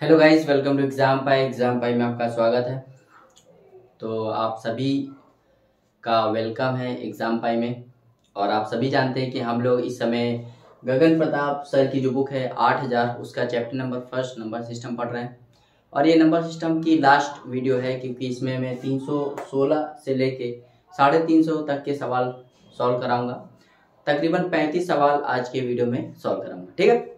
Hello guys, welcome to Exam Pie में आपका स्वागत है। तो आप सभी का वेलकम है एग्जाम पाई में। और आप सभी जानते हैं कि हम लोग इस समय गगन प्रताप सर की जो बुक है 8000 उसका chapter number first number system पढ़ रहे हैं। और ये नंबर सिस्टम की लास्ट वीडियो है, क्योंकि इसमें मैं 316 से लेके 350 तक के सवाल सॉल्व कराऊंगा। तकरीबन 35 सवाल आज के वीडियो में सॉल्व कराऊंगा। ठीक है,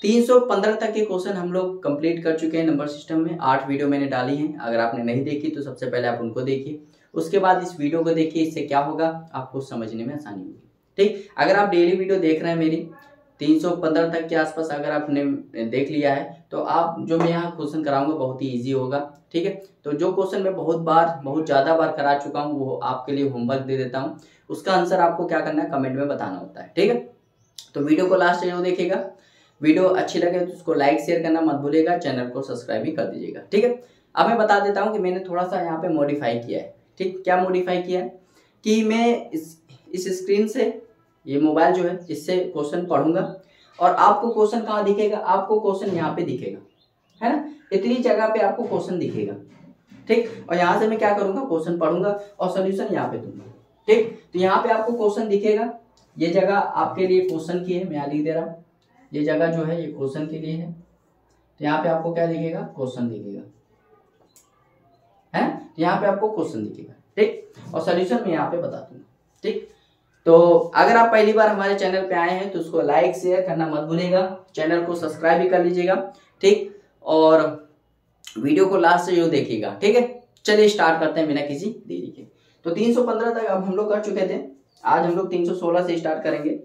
315 तक के क्वेश्चन हम लोग कंप्लीट कर चुके हैं नंबर सिस्टम में। 8 वीडियो मैंने डाली हैं। अगर आपने नहीं देखी तो सबसे पहले आप उनको देखिए, उसके बाद इस वीडियो को देखिए। इससे क्या होगा, आपको समझने में आसानी होगी। ठीक, अगर आप डेली वीडियो देख रहे हैं मेरी 315 तक के आसपास अगर आपने देख लिया है तो आप जो मैं यहाँ क्वेश्चन कराऊंगा बहुत ही ईजी होगा। ठीक है, तो जो क्वेश्चन मैं बहुत ज़्यादा बार करा चुका हूँ वो आपके लिए होमवर्क दे देता हूँ। उसका आंसर आपको क्या करना है, कमेंट में बताना होता है। ठीक है, तो वीडियो को लास्ट जरूर देखिएगा। वीडियो अच्छी लगे तो उसको लाइक शेयर करना मत भूलिएगा, चैनल को सब्सक्राइब भी कर दीजिएगा। ठीक है, अब मैं बता देता हूँ कि मैंने थोड़ा सा यहाँ पे मॉडिफाई किया है। ठीक, क्या मॉडिफाई किया है कि मैं इस स्क्रीन से, ये मोबाइल जो है इससे क्वेश्चन पढ़ूंगा और आपको क्वेश्चन कहाँ दिखेगा, आपको क्वेश्चन यहाँ पे दिखेगा, है ना। इतनी जगह पे आपको क्वेश्चन दिखेगा। ठीक, और यहाँ से मैं क्या करूंगा, क्वेश्चन पढ़ूंगा और सोल्यूशन यहाँ पे दूंगा। ठीक, तो यहाँ पे आपको क्वेश्चन दिखेगा। ये जगह आपके लिए क्वेश्चन की है, मैं यहाँ लिख दे रहा हूँ। ये जगह जो है ये क्वेश्चन के लिए है, तो यहाँ पे आपको क्या दिखेगा, क्वेश्चन दिखेगा, है। तो यहाँ पे आपको क्वेश्चन दिखेगा। ठीक, और सॉल्यूशन मैं यहाँ पे बता दूंगा। ठीक, तो अगर आप पहली बार हमारे चैनल पे आए हैं तो उसको लाइक शेयर करना मत भूलिएगा, चैनल को सब्सक्राइब भी कर लीजिएगा। ठीक, और वीडियो को लास्ट से जरूर देखिएगा। ठीक है, चलिए स्टार्ट करते हैं बिना किसी देरी के। तो 315 तक अब हम लोग कर चुके थे, आज हम लोग 316 से स्टार्ट करेंगे।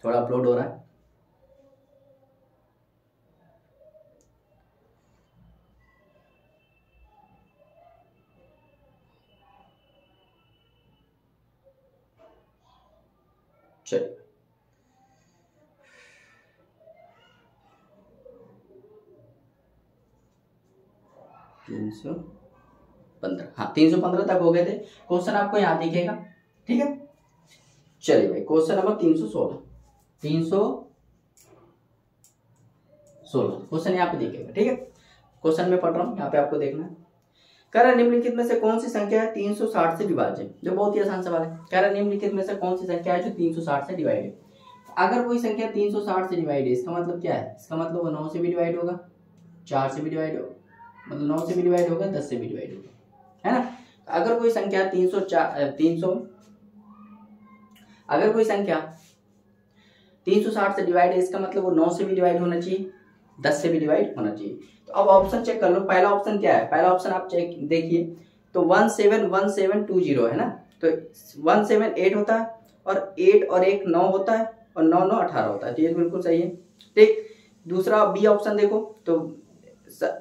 थोड़ा अपलोड हो रहा है। चलिए, 315, हाँ 315 तक हो गए थे। क्वेश्चन आपको यहाँ दिखेगा। ठीक है, चलिए भाई, क्वेश्चन नंबर 316 क्वेश्चन यहाँ पे दिखेगा। ठीक है, क्वेश्चन में पढ़ रहा हूँ, यहाँ पे आपको देखना है। कह रहा निम्नलिखित में से कौन सी संख्या है 360 से विभाज्य। जो बहुत ही आसान सवाल है। कह रहा निम्नलिखित में से कौन सी संख्या है जो 360 से डिवाइड है। अगर कोई संख्या 360 से डिवाइड है, इसका मतलब क्या है, इसका मतलब वो 9 से भी डिवाइड होगा, 4 से भी डिवाइड होगा, मतलब 9 से भी डिवाइड होगा, 10 से भी डिवाइड होगा, है ना। अगर कोई संख्या 360 से डिवाइड है, इसका मतलब वो 9 से भी डिवाइड होना चाहिए, 10 से भी डिवाइड होना चाहिए। तो अब ऑप्शन चेक कर लो। पहला ऑप्शन क्या है, पहला ऑप्शन आप चेक देखिए तो 171720 है ना। तो 178 होता है और 8 और 1 9 होता है और 9 9 18 होता है, तो ये बिल्कुल सही है। ठीक, दूसरा बी ऑप्शन देखो तो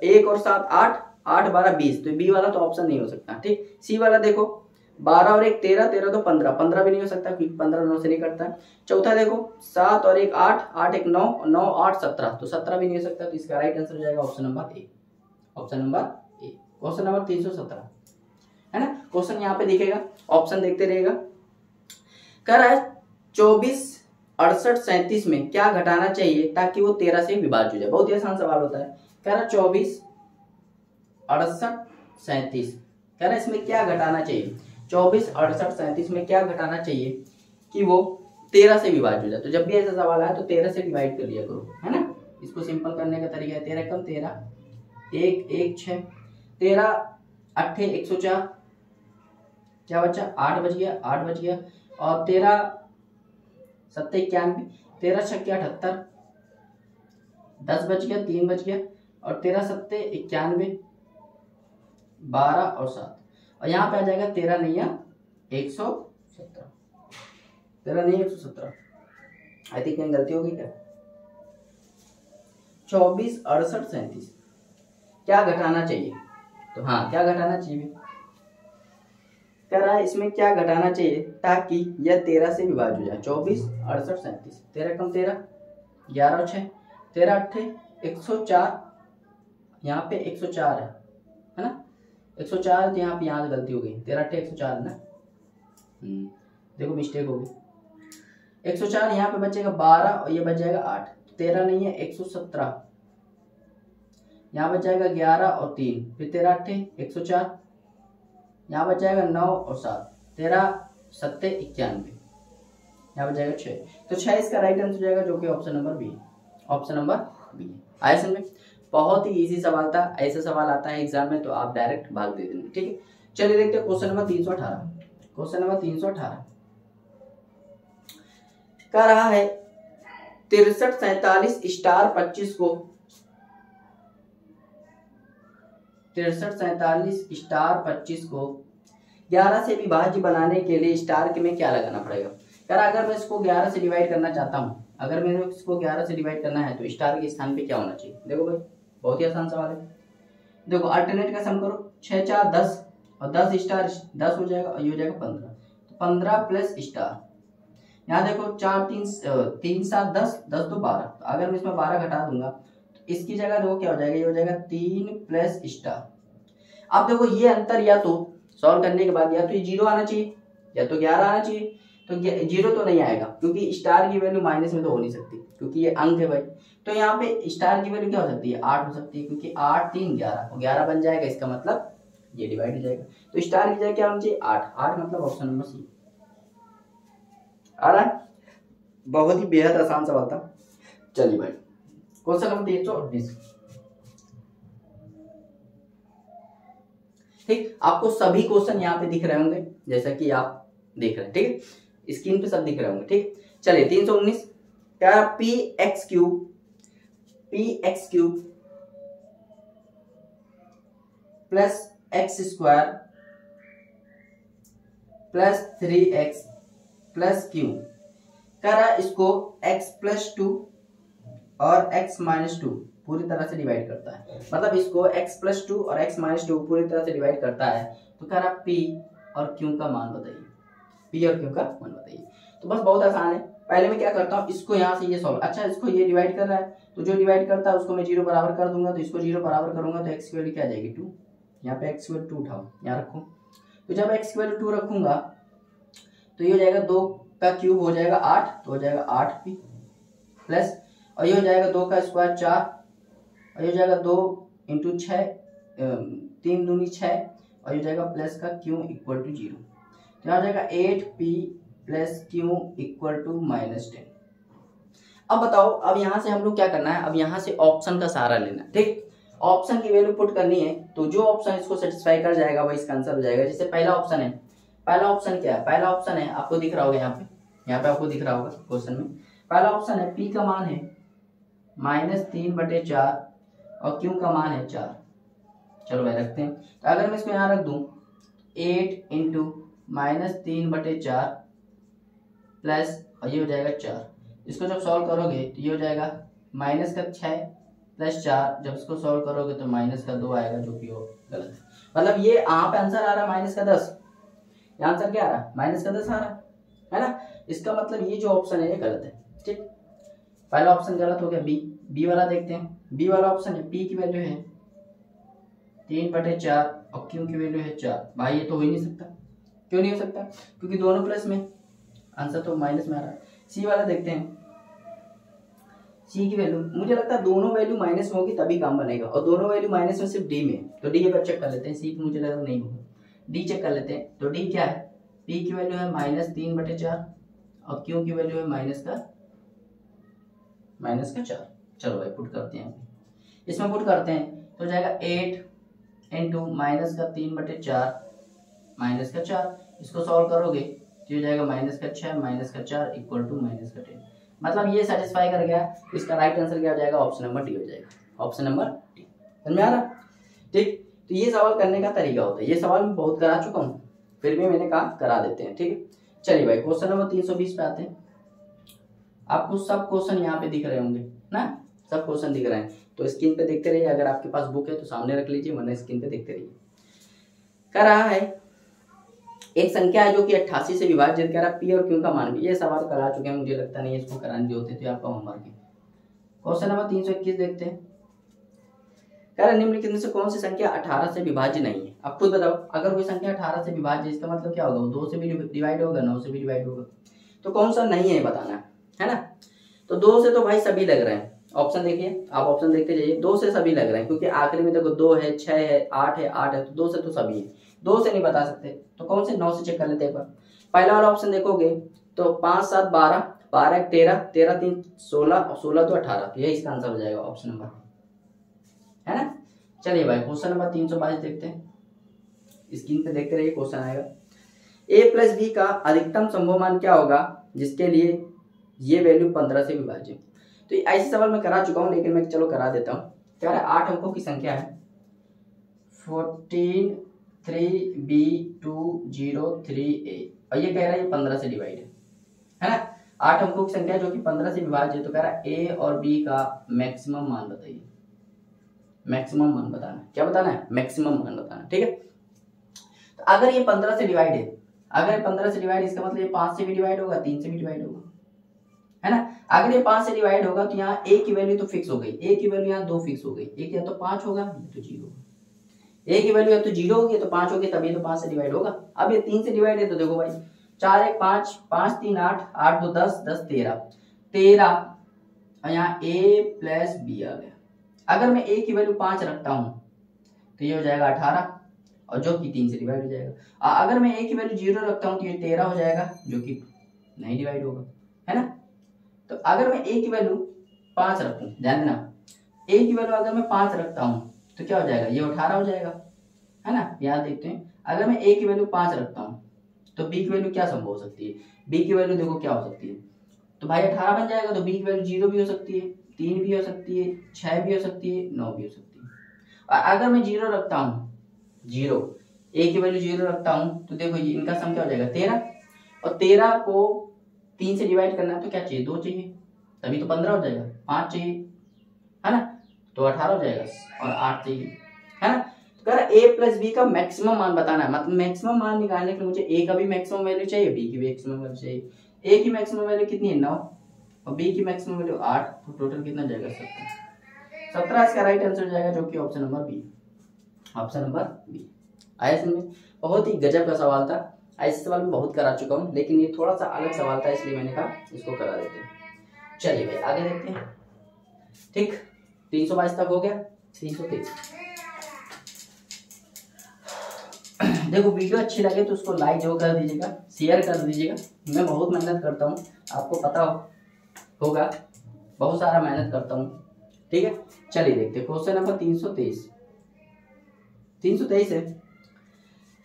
1 और 7 8 8 12 20, तो बी वाला तो ऑप्शन नहीं हो सकता। ठीक, सी वाला देखो 12 और 1 13 13 तो 15 15 भी नहीं हो सकता क्योंकि 15 9 से नहीं कटता है। चौथा देखो 7 और 1 8 8 1 9 9 8 17, तो 17 भी नहीं हो सकता। तो इसका राइट आंसर हो जाएगा option number A. Option number A, question number 317, है ना। क्वेश्चन यहाँ पे दिखेगा, ऑप्शन देखते रहेगा। कह रहा है 24 68 37 में क्या घटाना चाहिए ताकि वो 13 से विभाज्य हो जाए। बहुत ही आसान सवाल होता है। कह रहा 24 68 37, कह रहा इसमें क्या घटाना चाहिए, 24 68 37 में क्या घटाना चाहिए कि वो 13 से विभाज्य हो जाए। तो जब भी ऐसा सवाल आए तो 13 से डिवाइड कर लिया करो, है ना। इसको सिंपल करने का तरीका है 13 कम 13 1 1 6 13 8 104, क्या बचा 8 बच गया, 8 बच गया और 13 7 91, 13 6 78, 10 बच गया, 3 बच गया और 13 7 91, 12 और 7, और यहाँ पे आ जाएगा 13 नहीं 117, 13 नहीं 117। आई थिंक कहीं गलती होगी क्या। 24 68 37 क्या घटाना चाहिए, तो हाँ क्या घटाना चाहिए, कह रहा है इसमें क्या घटाना चाहिए ताकि यह 13 से विभाज्य हो जाए। 24, 68, 37, 13 कम 13, 11 और 6, 13 8 104, यहाँ पे 104 है ना, 104, तो यहाँ पे यहाँ से गलती हो गई, 13 8 104 है ना, देखो मिस्टेक हो गई। 104 यहाँ पे बचेगा 12 और ये बच जाएगा 8, 13 नहीं है 117, यहाँ बच जाएगा 11 और 3, फिर 13 8 104, यहाँ बच जाएगा 9 और 7, 13 7 91, यहाँ बच जाएगा 6, तो 6 इसका राइट आंसर हो जाएगा, जो कि option number B, option number B. आया समझ में? बहुत ही इजी सवाल था, ऐसा सवाल आता है एग्जाम में तो आप डायरेक्ट भाग दे देंगे। ठीक है, चलिए देखते हैं क्वेश्चन नंबर 318। क्वेश्चन नंबर 318 कह रहा है 63 47 स्टार 25 को 63 47 स्टार 25 को 11 से विभाज्य बनाने के लिए स्टार के में क्या लगाना पड़ेगा। यार अगर मैं इसको 11 से डिवाइड करना चाहता हूँ, अगर मैंने इसको 11 से डिवाइड करना है तो स्टार के स्थान पे क्या होना चाहिए। देखो भाई बहुत ही आसान सवाल है। देखो अल्टरनेट का सम करो, 6 4 10 और 10 स्टार 10 हो जाएगा और ये हो जाएगा 15, तो 15 प्लस स्टार। यहाँ देखो 4 3 7 10 10 तो 12, तो अगर मैं इसमें 12 घटा दूंगा तो इसकी जगह देखो क्या हो जाएगा, ये हो जाएगा 3 प्लस स्टार। अब देखो ये अंतर या तो सॉल्व करने के बाद या तो ये 0 आना चाहिए या तो 11 आना चाहिए, तो 0 तो नहीं आएगा क्योंकि स्टार की वैल्यू माइनस में तो हो नहीं सकती क्योंकि ये अंक है भाई। तो यहाँ पे स्टार की वैल्यू क्या हो सकती है, 8 हो सकती है क्योंकि 8 3 11 और 11 बन जाएगा, इसका मतलब ये डिवाइड हो जाएगा। तो स्टार की जगह क्या होना चाहिए 8, 8 मतलब ऑप्शन नंबर सी आ रहा है। बहुत ही बेहद आसान सवाल था। चलिए भाई क्वेश्चन नंबर 319। ठीक, आपको सभी क्वेश्चन यहाँ पे दिख रहे होंगे जैसा कि आप देख रहे हैं, ठीक है, स्क्रीन पे सब दिख रहे होंगे। ठीक, चलिए 319 क्या, P x cube plus x square plus 3x plus Q कह रहा है इसको x प्लस 2 और x माइनस 2 पूरी तरह से डिवाइड करता है। मतलब इसको x प्लस 2 और x माइनस 2 पूरी तरह से डिवाइड करता है। तो कह रहा p और q का मान बताइए, p और q का मान बताइए। तो बस बहुत आसान है, पहले मैं क्या करता हूँ इसको यहाँ से ये सॉल्व, अच्छा इसको ये डिवाइड कर रहा है तो जो डिवाइड करता है उसको मैं 0 बराबर कर दूंगा, तो इसको 0 बराबर करूंगा तो x की वैल्यू क्या आ जाएगी 2, यहाँ पे x की वैल्यू 2 उठाओ यहाँ रखो, तो जब x की वैल्यू 2 रखूंगा तो ये हो जाएगा 2 का क्यूब हो जाएगा 8, तो हो जाएगा 8p प्लस, और ये हो जाएगा 2 का स्क्वायर 4 और ये हो जाएगा 2 इंटू 6 3 दूनी 6 और ये हो जाएगा प्लस का q इक्वल टू 0, तो यहाँ हो जाएगा 8p plus q equal to -10। अब बताओ, अब यहाँ से हम लोग क्या करना है, अब यहाँ से ऑप्शन का सहारा लेना है। ठीक, ऑप्शन की वैल्यू पुट करनी है, तो जो ऑप्शन इसको सेटिस्फाई कर जाएगा वही इसका आंसर हो जाएगा। जैसे पहला ऑप्शन है, पहला ऑप्शन क्या है, पहला ऑप्शन है आपको दिख रहा होगा यहाँ पे आपको दिख रहा होगा क्वेश्चन में, पहला ऑप्शन है p का मान है -3/4 और q का मान है 4। चलो भाई रखते हैं, तो अगर मैं इसको यहाँ रख दूं 8 इंटू -3/4 प्लस और ये हो जाएगा 4, इसको जब सॉल्व करोगे तो ये हो जाएगा माइनस का 6 प्लस 4, जब इसको सॉल्व करोगे तो माइनस का 2 आएगा जो कि वो गलत है। मतलब ये यहाँ पे आंसर आ रहा है -10, यहाँ आंसर क्या आ रहा है -10 आ रहा है ना। इसका मतलब ये जो ऑप्शन है ये गलत है। ठीक, पहला ऑप्शन गलत हो गया। बी वाला देखते हैं, बी वाला ऑप्शन है p की वैल्यू है 3/4 और q की वैल्यू है 4। भाई ये तो हो ही नहीं सकता, क्यों नहीं हो सकता, क्योंकि दोनों प्लस में, आंसर तो माइनस में आ रहा है। सी वाला देखते हैं, सी की वैल्यू मुझे लगता है दोनों वैल्यू माइनस में होगी तभी काम बनेगा, और दोनों वैल्यू माइनस में सिर्फ डी में, तो डी एक चेक कर लेते हैं, सी की मुझे लगा नहीं होगा, डी चेक कर लेते हैं। तो डी क्या है, p की वैल्यू है -3/4 और q की वैल्यू है माइनस का 4। चलो भाई पुट करते हैं, इसमें पुट करते हैं तो जाएगा 8 इंटू -3/4 -4, इसको सॉल्व करोगे तो ये जाएगा -6 -4 इक्वल टू -10। मतलब ये सेटिस्फाई कर गया, इसका राइट आंसर क्या हो जाएगा, ऑप्शन नंबर डी हो जाएगा, ऑप्शन नंबर डी। समझ में आ रहा। ठीक, तो ये सवाल करने का तरीका होता है, ये सवाल मैं बहुत करा चुका हूँ फिर भी मैंने कहा करा देते हैं। ठीक है, चलिए भाई क्वेश्चन नंबर 320 पे आते हैं। आपको सब क्वेश्चन यहाँ पे दिख रहे होंगे ना, सब क्वेश्चन दिख रहे हैं तो स्क्रीन पे देखते रहिए, अगर आपके पास बुक है तो सामने रख लीजिए वरना स्क्रीन पे देखते रहिए। कह रहा है एक संख्या है जो कि 88 से विभाजित, कह रहा पी और क्यू का मान भी। ये सवाल करा चुके हैं, मुझे लगता नहीं है इसको कराने होते थे आपका होमवर्क है। क्वेश्चन नंबर 321 देखते हैं। कह रहा निम्नलिखित में से कौन सी संख्या 18 से विभाज्य नहीं है। अब खुद बताओ, अगर कोई संख्या 18 से विभाज्य, इसका मतलब क्या होगा, 2 से भी डिवाइड होगा, 9 से भी डिवाइड होगा, तो कौन सा नहीं है बताना है ना। तो 2 से तो भाई सभी लग रहे हैं, ऑप्शन देखिए, आप ऑप्शन देखते जाइए, 2 से सभी लग रहे हैं, क्योंकि आखिरी में देखो 2 है, 6 है, 8 है, 8 है, तो 2 से तो सभी है। 2 से नहीं बता सकते तो कौन से, 9 से चेक कर लेते हैं एक बार। पहला वाला ऑप्शन देखोगे तो 5 7 12, 12 1 13, 13 3 16 और 16 तो 18, तो यही इसका आंसर हो जाएगा ऑप्शन नंबर, है ना। चलिए भाई क्वेश्चन नंबर 322 देखते हैं, स्क्रीन पे देखते रहिए, क्वेश्चन आएगा। a प्लस बी का अधिकतम संभव मान क्या होगा जिसके लिए ये वैल्यू 15 से विभाज्य। तो ऐसे सवाल मैं करा चुका हूं, लेकिन मैं चलो करा देता हूं। क्या है, 8 अंकों की संख्या है, 14 3b203a, और ये कह रहा है ये 15 से डिवाइड है ना। 8 अंकों की संख्या जो कि 15 से विभाज्य है, तो कह रहा है a और b का मैक्सिमम मान बताइए। मैक्सिमम मान बताना है, क्या बताना है, मैक्सिमम मान बताना, ठीक है। तो अगर ये 15 से डिवाइड है, अगर 15 से डिवाइड, इसका मतलब ये 5 से भी डिवाइड होगा, 3 से भी डिवाइड होगा, है ना। अगर ये 5 से डिवाइड होगा तो यहाँ a की वैल्यू तो फिक्स हो गई, a की वैल्यू यहाँ 2 फिक्स हो गई, एक या तो 5 होगा या तो 0 होगा। a की वैल्यू या तो 0 होगी तो 5 होगी, तभी तो 5 से डिवाइड होगा। अब ये 3 से डिवाइड है तो देखो भाई 4 1 5, 5 3 8, 8 2 10, 10 13 और यहाँ a प्लस b आ गया। अगर मैं a की वैल्यू 5 रखता हूं तो ये हो जाएगा 18, और जो कि 3 से डिवाइड हो जाएगा। अगर मैं a की वैल्यू 0 रखता हूं तो ये 13 हो जाएगा, जो कि नहीं डिवाइड होगा, है ना। तो अगर मैं a की वैल्यू 5 रखूं, ध्यान देना, a की वैल्यू अगर मैं 5 रखता हूं तो क्या हो जाएगा, ये 18 हो जाएगा, है ना। यहाँ देखते हैं, अगर मैं a की वैल्यू 5 रखता हूं तो b की वैल्यू क्या संभव हो सकती है, b की वैल्यू देखो क्या हो सकती है, तो भाई 18 बन जाएगा, तो b की वैल्यू 0 भी हो सकती है, 3 भी हो सकती है, 6 भी हो सकती है, 9 भी हो सकती है। और अगर मैं 0 रखता हूँ, 0 a की वैल्यू 0 रखता हूँ, तो देखो ये इनका सम क्या हो जाएगा 13, और 13 को 3 से डिवाइड करना है तो क्या चाहिए, 2 चाहिए, तभी तो 15 हो जाएगा, 5 चाहिए, है ना, तो 18 हो जाएगा, और 8 चाहिए, है ना। तो कह रहा a प्लस b का मैक्सिमम मान बताना है, मतलब मैक्सिमम मान निकालने के लिए मुझे a का भी मैक्सिमम वैल्यू चाहिए, b की भी मैक्सिमम वैल्यू चाहिए। a की मैक्सिमम वैल्यू कितनी है 9, और b की मैक्सिमम वैल्यू 8, तो टोटल कितना जाएगा 17 इसका राइट आंसर हो जाएगा, जो कि option number B, option number B. आया समझ में, बहुत ही गजब का सवाल था, ऐसे सवाल मैं बहुत करा चुका हूँ, लेकिन ये थोड़ा सा अलग सवाल था, इसलिए मैंने कहा इसको करा देते हैं। चलिए भाई आगे देखते हैं, ठीक, 322 तक हो गया, 323। देखो वीडियो अच्छी लगे तो उसको लाइक जरूर कर दीजिएगा, शेयर कर दीजिएगा। मैं बहुत मेहनत करता हूँ, आपको पता होगा, बहुत सारा मेहनत करता हूँ, ठीक है। चलिए देखते हैं क्वेश्चन नंबर 323 है,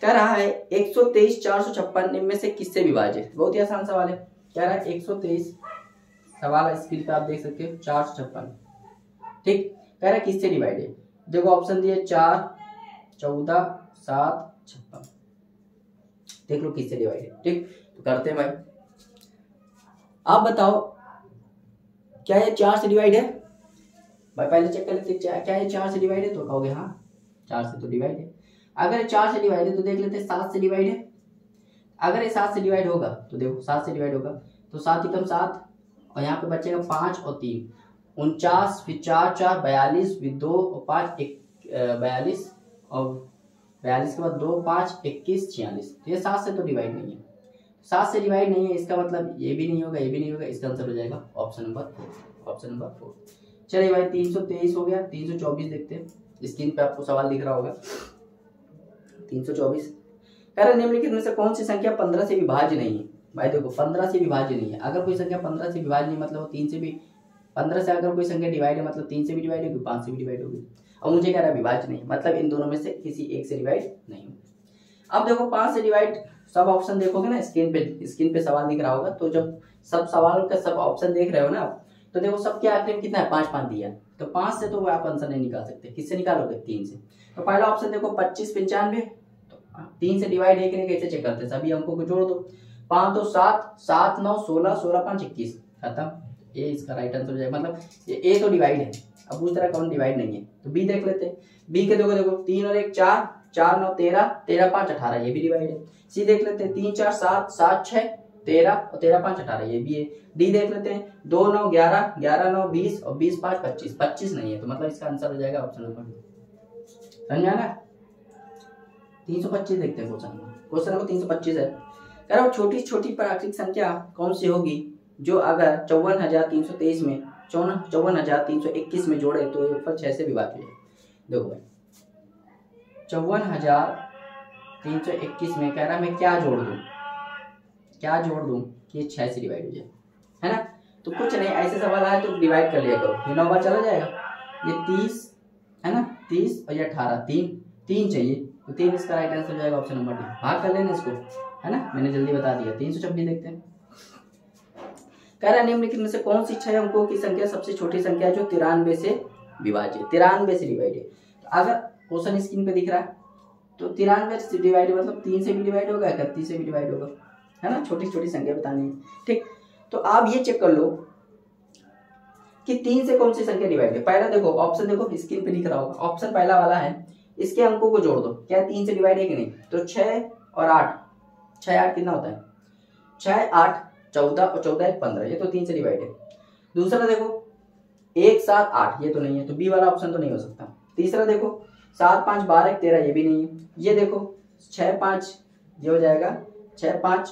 कह रहा है 123 456 निम्न में से किससे विभाजित। बहुत ही आसान सवाल है, कह रहा है 123, सवाल स्क्रीन पे आप देख सकते हो, 456, ठीक, कह रहा है किससे डिवाइड है। देखो ऑप्शन दिए 4 14 7 56, देख लो किससे डिवाइड है, ठीक। तो करते हैं भाई, आप बताओ क्या ये 4 से डिवाइड है। भाई पहले चेक कर लेते क्या ये 4 से डिवाइड है, तो कहोगे हाँ 4 से तो डिवाइड है। अगर 4 से डिवाइड है तो देख लेते 7 से डिवाइड है। अगर ये 7 से डिवाइड होगा तो देखो 7 से डिवाइड होगा तो 7 एकम 7, और यहाँ पे बचेगा 5 और 3 49, फिर 4 4 42, फिर 2 और 5 42, और 42 के बाद 2 5 21 46, तो ये 7 से तो डिवाइड नहीं है, 7 से डिवाइड नहीं है, इसका मतलब ये भी नहीं होगा, ये भी नहीं होगा, इसका आंसर हो जाएगा ऑप्शन नंबर 4, ऑप्शन नंबर 4। चलिए भाई 323 हो गया, 324 देखते हैं, स्क्रीन पे आपको सवाल दिख रहा होगा। 324 कह रहे निम्नलिखित में से कौन सी संख्या 15 से विभाज्य नहीं है। भाई देखो 15 से विभाज्य नहीं है, अगर कोई संख्या 15 से विभाज्य नहीं मतलब 3 से भी, 15 से अगर कोई संख्या डिवाइड है मतलब 3 से भी डिवाइड होगी, 5 से भी डिवाइड होगी, और मुझे कह रहा है विभाज्य नहीं, मतलब इन दोनों में से किसी एक से डिवाइड नहीं होगी। अब देखो 5 से डिवाइड, सब ऑप्शन देखोगे ना स्क्रीन पे सवाल दिख रहा होगा, तो जब सब सवाल का सब ऑप्शन देख रहे हो ना आप, तो देखो सबके आखिर में कितना है 5 5 दिया, तो 5 से तो वो आप आंसर नहीं निकाल सकते, किससे निकालोगे 3 से। तो पहला ऑप्शन देखो 25 95, तो 3 से डिवाइड है कि नहीं कैसे चेक करते हैं, सभी अंकों को जोड़ दो, 5 2 7 7 9 16 16 5 21, खत्म, ये इसका राइट आंसर हो जाएगा। मतलब ये ए तो डिवाइड है, अब उस तरह कौन डिवाइड नहीं है, तो बी देख लेते हैं। बी के देखो 3 और 1 4, 4 9 13, 13 5 18, ये भी डिवाइड है। सी देख लेते हैं 3 4 7, 7 6 13 और 13 5 18, ये भी है। डी देख लेते हैं 2 9 11, 11 9 20 और 20 5 25, 25 नहीं है, तो मतलब इसका आंसर हो जाएगा ऑप्शन नंबर डी। समझ में आ रहा? 325 देखते हैं क्वेश्चन नंबर 325 है। कह रहा छोटी छोटी प्राकृतिक संख्या कौन सी होगी जो अगर 54,323 में 54,321 में जोड़े तो योगफल 6 से विभाज्य है। देखो भाई 54,321 में कह रहा मैं क्या जोड़ दूं कि ये 6 से डिवाइड हो जाए, है ना। तो कुछ नहीं, ऐसे सवाल आए तो डिवाइड कर लिया करो, ये 9 बार चला जाएगा। ये 30 है ना, 30 और ये 18, 3 चाहिए, तो 3 इसका राइट आंसर हो जाएगा ऑप्शन नंबर डी। भाग कर लेना इसको, है ना, मैंने जल्दी बता दिया। 326 देखते हैं। कह रहा निम्नलिखित में से कौन सी 6 अंकों की संख्या सबसे छोटी संख्या है जो 93 से विभाज्य, 93 से डिवाइड है। तो अगर क्वेश्चन स्क्रीन पे दिख रहा है तो 93 से डिवाइड मतलब 3 से भी डिवाइड होगा, 31 से भी डिवाइड होगा, है ना। छोटी छोटी संख्या बतानी है, ठीक। तो आप ये चेक कर लो कि 3 से कौन सी संख्या डिवाइड है। पहला देखो ऑप्शन, देखो स्क्रीन पे दिख रहा होगा, ऑप्शन पहला वाला है, इसके अंकों को जोड़ दो, क्या 3 से डिवाइड है कि नहीं। तो 6 और 8, 6 8 कितना होता है, 6 8 14 और 14 1 15, ये तो 3 से डिवाइड है। दूसरा देखो 1 7 8, ये तो नहीं है, तो बी वाला ऑप्शन तो नहीं हो सकता। तीसरा देखो 7 5 12 1 13, ये भी नहीं है। ये देखो 6 5, ये हो जाएगा 6 5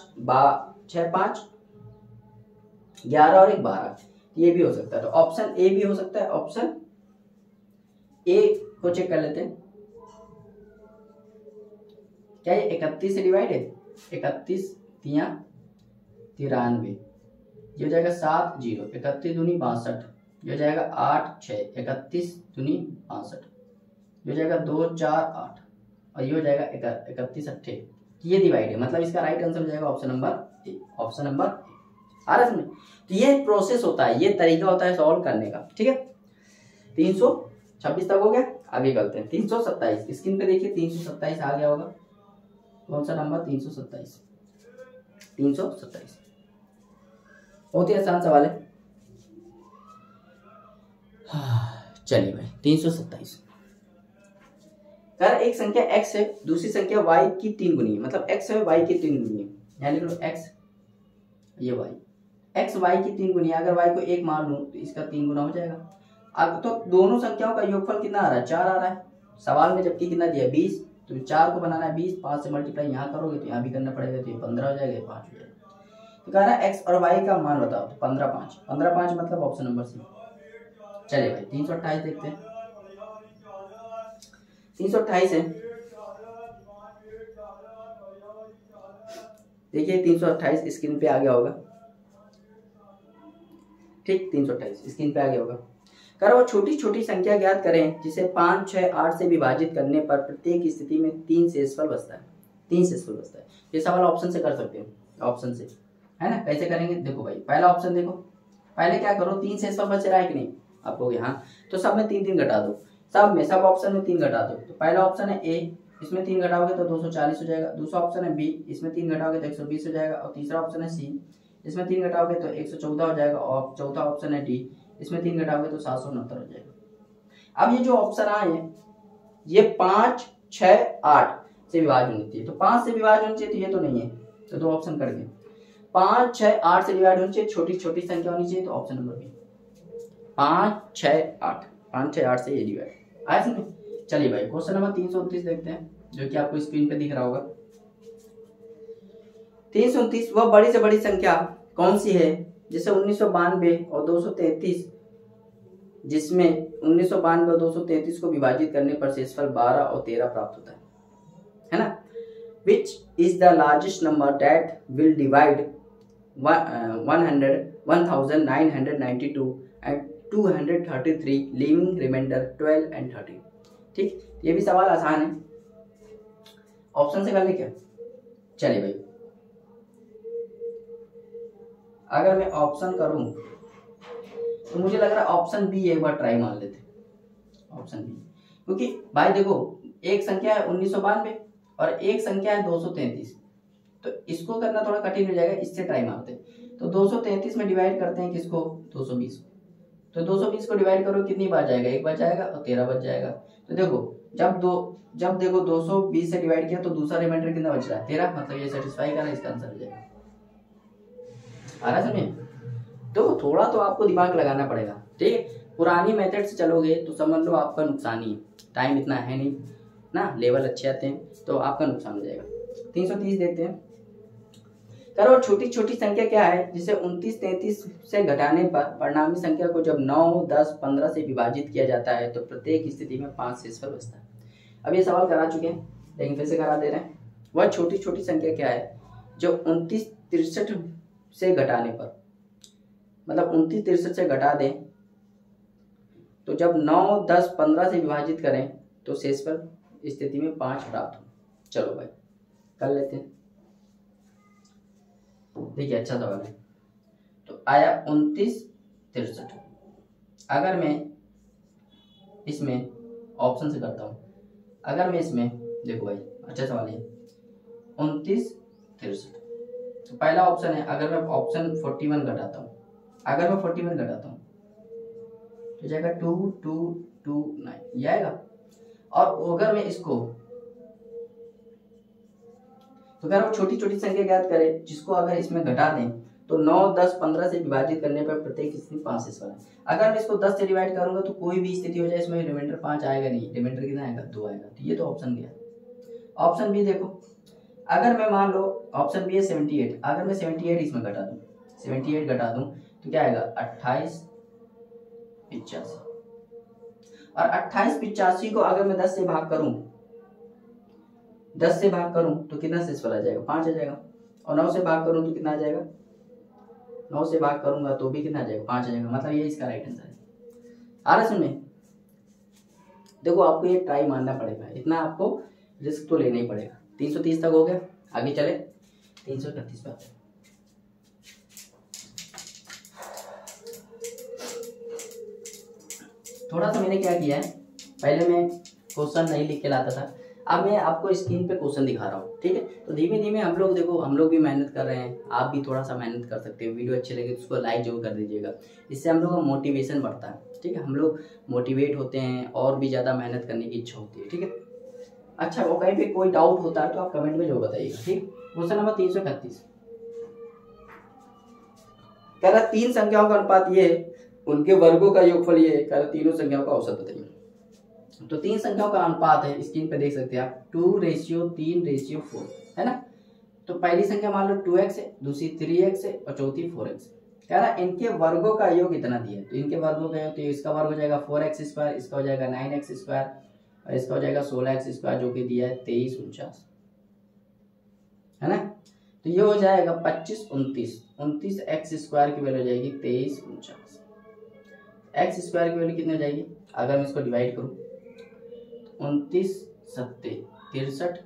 11 और 1 12, ये भी हो सकता है। तो ऑप्शन ए भी हो सकता है। ऑप्शन ए को चेक कर लेते हैं, क्या ये 31 से डिवाइड है, 31 3 93, ये हो जाएगा 7 0, 31 दूनी 62, ये हो जाएगा 8 6, 31 दूनी 62, ये हो जाएगा 2 4 8 और ये हो जाएगा 31 8, ये डिवाइड है, मतलब इसका राइट आंसर हो जाएगा option number A. Option number आ रहा है समझ। तो ये प्रोसेस होता है, ये तरीका होता है सॉल्व करने का, ठीक है। 326 तक हो गया, आगे करते हैं 327। स्क्रीन पे देखिए 327 आ गया होगा, कौन सा नंबर 327, 327 बहुत ही आसान सवाल है। चलिए भाई 327 कर एक संख्या x है, दूसरी संख्या y की 3 गुनी है, मतलब x है y की 3 गुनी है, यहाँ लिख लो x, ये y, x y की 3 गुनी है। अगर y को 1 मान लूं तो इसका 3 गुना हो जाएगा। अब तो दोनों संख्याओं का योगफल कितना आ रहा है, 4 आ रहा है सवाल में, जबकि कितना दिया 20, तो 4 को बनाना है 20, 5 से मल्टीप्लाई यहाँ करोगे तो यहाँ भी करना पड़ेगा, तो ये 15 हो जाएगा, 5 हो जाएगा। तो कह रहा है x और y का मान बताओ, तो 15 5, 15 5 मतलब ऑप्शन नंबर सी। चलिए भाई 328 देखते हैं। 328 है, देखिए 328 स्क्रीन पे आ गया होगा, ठीक 328 स्क्रीन पे आ गया होगा। करो वो छोटी छोटी संख्या ज्ञात करें जिसे 5 6 8 से विभाजित करने पर प्रत्येक स्थिति में 3 शेषफल बचता है, 3 शेषफल बचता है। ये सवाल ऑप्शन से कर सकते हो, ऑप्शन से, है ना। कैसे करेंगे देखो भाई, पहला ऑप्शन देखो, पहले क्या करो 3 शेषफल बच रहा है कि नहीं आपको यहाँ, तो सब में 3 3 घटा दो, सब में, सब ऑप्शन में 3 घटा दो। तो पहला ऑप्शन है ए, इसमें 3 घटाओगे तो 240 हो जाएगा। दूसरा ऑप्शन है बी, इसमें 3 घटाओगे तो 120 हो जाएगा। और तीसरा ऑप्शन है सी, इसमें 3 घटाओगे तो 114 हो जाएगा। और चौथा ऑप्शन है डी, इसमें 3 घटाओगे तो 769 हो जाएगा। अब ये जो ऑप्शन आए हैं ये 5 6 8 से विभाज्य होनी चाहिए, तो 5 से विभाज्य होनी चाहिए, तो ये तो नहीं है, तो 2 ऑप्शन कट गए। 5 6 8 से डिवाइड होनी चाहिए, छोटी छोटी संख्या होनी चाहिए, तो ऑप्शन नंबर बी 5 6 8, 5 6 8 से ये डिवाइड आया समझ। चलिए भाई क्वेश्चन नंबर 329 देखते हैं, जो कि आपको स्क्रीन पे दिख रहा होगा। 329 वह बड़ी से बड़ी संख्या कौन सी है जिसे 1992 और 233, जिसमें 1992 और 233 को विभाजित करने पर शेषफल 12 और 13 प्राप्त होता है ना। Which is the largest number that will divide 1992 and 233, leaving remainder 12 and 13। ठीक, ये भी सवाल आसान है, ऑप्शन से कर ले क्या। चलिए भाई अगर मैं ऑप्शन करूं तो मुझे लग रहा है ऑप्शन बी एक बार ट्राई मार लेते, ऑप्शन बी, क्योंकि भाई देखो एक संख्या है 1992 और एक संख्या है 233, तो इसको करना थोड़ा कठिन हो जाएगा, इससे ट्राई मारते हैं। तो 233 में डिवाइड करते हैं किसको, 220, तो 220 को डिवाइड करो कितनी बार जाएगा, एक बार जाएगा और 13 बार जाएगा। तो देखो जब देखो 220 से डिवाइड किया तो दूसरा रिमाइंडर कितना बच रहा है 13, मतलब ये सेटिस्फाई कर रहा है, इसका आंसर हो जाएगा। आ रहा समझ? तो थोड़ा तो आपको दिमाग लगाना पड़ेगा, ठीक है। पुरानी मेथड से चलोगे तो समझ लो आपका नुकसान ही है, टाइम इतना है नहीं ना, लेवल अच्छे आते हैं तो आपका नुकसान हो जाएगा। 330 देखते हैं। करो छोटी छोटी संख्या क्या है जिसे 29 33 से घटाने पर परिणामी संख्या को जब 9 10 15 से विभाजित किया जाता है तो प्रत्येक स्थिति में 5 शेषफल बचता है। अब ये सवाल करा चुके हैं लेकिन फिर से करा दे रहे हैं। वह छोटी छोटी संख्या क्या है जो 29 63 से घटाने पर, मतलब 29 63 से घटा दें तो जब 9 10 15 से विभाजित करें तो शेषफल स्थिति में 5 प्राप्त हो। चलो भाई कर लेते हैं। देखिए अच्छा सवाल है। तो आया 29 63। अगर मैं इसमें ऑप्शन से करता हूं, अगर मैं इसमें देखो भाई अच्छा सवाल है 29 63। तो पहला ऑप्शन है, अगर मैं ऑप्शन 41 घटाता हूं, अगर मैं 41 घटाता हूं तो जाएगा 2 2 2 9 ये आएगा। और अगर मैं इसको तो अगर वो छोटी छोटी संख्या ज्ञात करें जिसको अगर इसमें घटा दें तो 9 10 15 से विभाजित करने पर प्रत्येक स्थिति 5 शेषफल है। अगर मैं इसको 10 से डिवाइड करूंगा तो कोई भी स्थिति हो जाए इसमें रिमाइंडर 5 आएगा नहीं, रिमाइंडर कितना आएगा 2 आएगा। तो ये तो ऑप्शन गया। ऑप्शन बी देखो, अगर मैं मान लो ऑप्शन बी है 78, अगर मैं 78 इसमें घटा दूं, 78 घटा दूं तो क्या आएगा 28 85। और 28 85 को अगर मैं 10 से भाग करूं, 10 से भाग करूं तो कितना शेषफल आ जाएगा 5 आ जाएगा। और 9 से भाग करूं तो कितना आ जाएगा, 9 से भाग करूंगा तो भी कितना आ जाएगा 5 आ जाएगा। मतलब ये इसका राइट आंसर है। आ रहा सुनने? देखो आपको ये ट्राई मारना पड़ेगा, इतना आपको रिस्क तो लेना ही पड़ेगा। 330 तक हो गया, आगे चले 331 पर। थोड़ा सा मैंने क्या किया है, पहले मैं क्वेश्चन नहीं लिख के लाता था, अब मैं आपको स्क्रीन पे क्वेश्चन दिखा रहा हूँ, ठीक है। तो धीमे धीमे हम लोग देखो, हम लोग भी मेहनत कर रहे हैं, आप भी थोड़ा सा मेहनत कर सकते हो। वीडियो अच्छी लगे तो उसको लाइक जरूर कर दीजिएगा, इससे हम लोग का मोटिवेशन बढ़ता है, ठीक है। हम लोग मोटिवेट होते हैं और भी ज़्यादा मेहनत करने की इच्छा होती है, ठीक है। अच्छा वो कहीं पे कोई डाउट होता है तो आप कमेंट में जरूर बताइएगा, ठीक। क्वेश्चन नंबर 331 कह रहा 3 संख्याओं का अनुपात ये है, उनके वर्गों का योगफल ये है, कह रहा तीनों संख्याओं का औसत बताइए। तो 3 संख्याओं का अनुपात है, स्क्रीन पे देख सकते हैं आप 2:3:4 है ना। तो पहली संख्या मान लो 2x है, दूसरी 3x है और चौथी 4x। कह रहा इनके वर्गों का योग इतना दिया है, तो इनके वर्गों का योग, तो इसका वर्ग हो जाएगा 4x², इसका हो जाएगा 9x² और इसका हो जाएगा 16x² जो कि दिया है 2349 है ना। तो ये हो जाएगा 25 29, 29x² की वैल्यू हो जाएगी 2349। x² की वैल्यू कितनी हो जाएगी, अगर मैं इसको डिवाइड करूं 29 7 63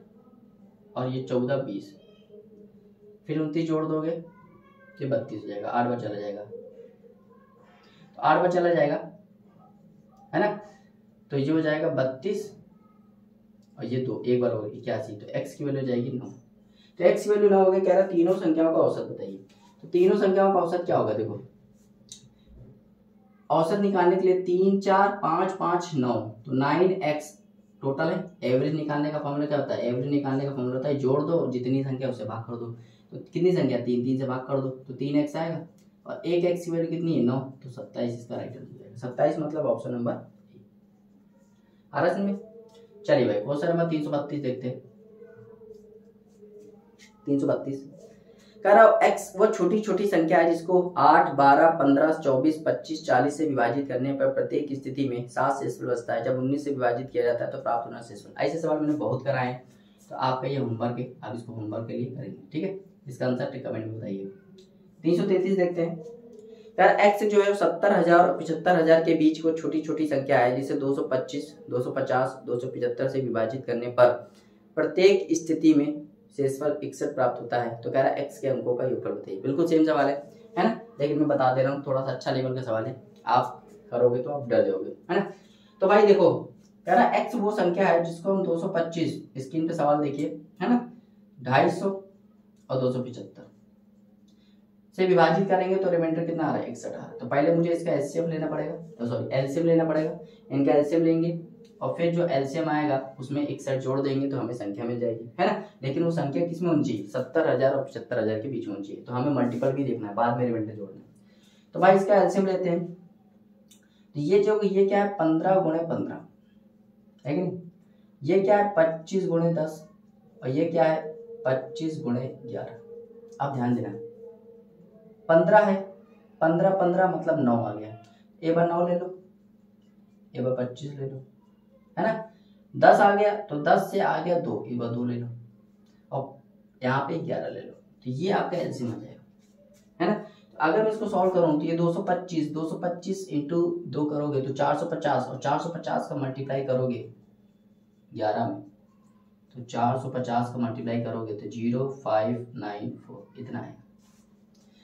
और ये 14 20, फिर 29 जोड़ दोगे ये 32 हो जाएगा, 8 बार चला जाएगा, तो 8 बार चला जाएगा है ना। तो ये हो जाएगा 32 और ये 2 एक बार हो गई 81, तो x की वैल्यू हो जाएगी 9। तो x की वैल्यू 9 हो गई। कह रहा तीनों संख्याओं का औसत बताइए। तो तीनों संख्याओं का औसत क्या होगा, देखो औसत निकालने के लिए 3 4 5 5 9, तो 9x टोटल है। एवरेज निकालने का फॉर्मूला क्या होता है, एवरेज निकालने का फॉर्मूला होता है जोड़ दो और जितनी संख्या उसे भाग कर दो। तो कितनी संख्या 3, 3 से भाग कर दो तो 3x आएगा और 1x की वैल्यू कितनी है 9, तो 27 इसका राइट आंसर हो जाएगा। 27 मतलब ऑप्शन नंबर आ रहा है। चलिए भाई क्वेश्चन नंबर 332 देखते हैं। 332 कह रहा x वो छोटी छोटी संख्या है जिसको 8 12 15 24 25 40 से विभाजित करने पर प्रत्येक स्थिति में 7 शेषफल बचता है। जब 19 से विभाजित किया जाता है तो प्राप्त होना शेषफल। ऐसे सवाल मैंने बहुत कराए हैं, तो आपका ये होमवर्क है, आप इसको होमवर्क के लिए करेंगे, ठीक है। इसका आंसर कमेंट में बताइए। 333 देखते हैं। यार x जो है 70,000 और 75,000 के बीच को छोटी छोटी संख्या है जिसे 225 250 275 से विभाजित करने पर प्रत्येक स्थिति में शेषफल 61 प्राप्त होता है। तो कह रहा है x के अंकों का योगफल बताइए। बिल्कुल सेम सवाल है ना, लेकिन मैं बता दे रहा हूँ थोड़ा सा अच्छा लेवल का सवाल है, आप करोगे तो आप डर जाओगे, है ना। तो भाई देखो कह रहा है x वो संख्या है जिसको हम 225, स्क्रीन पे सवाल देखिए है ना, 250 और 275 से विभाजित करेंगे तो रिमाइंडर कितना आ रहा है 61 आ रहा है। तो पहले मुझे इसका एलसीएम लेना पड़ेगा, सॉरी एलसीएम लेना पड़ेगा। इनका एलसीएम लेंगे और फिर जो एलसीएम आएगा उसमें 61 जोड़ देंगे तो हमें संख्या मिल जाएगी, है ना। लेकिन वो संख्या किसमें होनी चाहिए, 70,000 और 75,000 के बीच में होनी चाहिए। तो हमें मल्टीपल भी देखना है, बाद में रिमाइंडर जोड़ना है। तो भाई इसका एलसीएम लेते हैं। तो ये क्या है 15 गुणे 15 है कि नहीं। ये क्या है 25 गुणे 10 और ये क्या है 25 गुणे 11। अब ध्यान देना 15 है, 15 मतलब 9 आ गया। ए बार 9 ले लो, ए बार 25 ले लो, है ना। 10 आ गया तो 10 से आ गया 2, ए बार 2 ले लो और यहाँ पे 11 ले लो। तो ये आपका एलसीएम आ जाएगा, है ना। तो अगर मैं इसको सॉल्व करूँ तो ये 225 इंटू 2 करोगे तो 450 और 450 का मल्टीप्लाई करोगे 11 में तो 450 का मल्टीप्लाई करोगे तो 0594 इतना है।